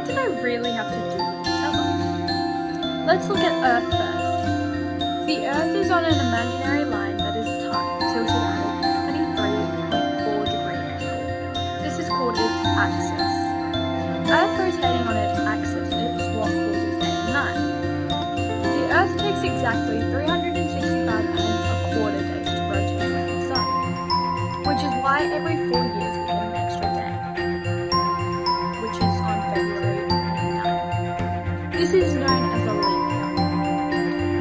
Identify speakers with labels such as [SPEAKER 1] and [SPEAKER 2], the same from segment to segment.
[SPEAKER 1] what do they really have to do with each other? Let's look at Earth first. The Earth is on an imaginary line that is tilted at a 23.4 degree angle. This is called its axis. Earth rotating on its axis is what causes day and night. The Earth takes exactly 365.25 days to rotate around the Sun, which is why every 4 years we get an extra day, which is on February 29. This is known as a leap year.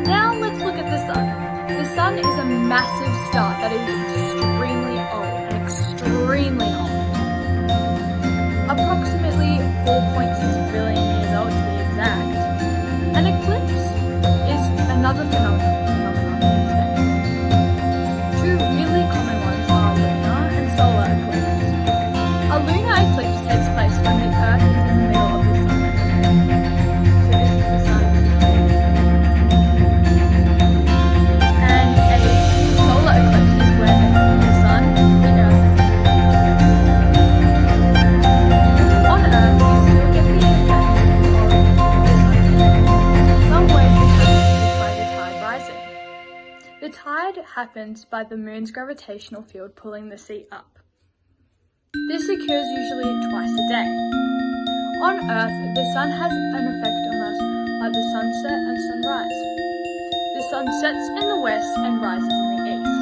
[SPEAKER 1] Now let's look at the Sun. The Sun is a massive star that is extremely old, approximately 4.6 billion years old to be exact. An eclipse is another phenomenon in space. Two really common ones are lunar and solar eclipse. A lunar eclipse takes place when the Earth is in the middle of the Sun. So this is the Sun, this is the Moon. And a solar eclipse is when the Sun, the Earth, on Earth we still get the effect of the Sun. In some ways this happens by the tide rising. The tide happens by the Moon's gravitational field pulling the sea up. This occurs usually twice a day. On Earth, the Sun has an effect on us by the sunset and sunrise. The Sun sets in the west and rises in the east.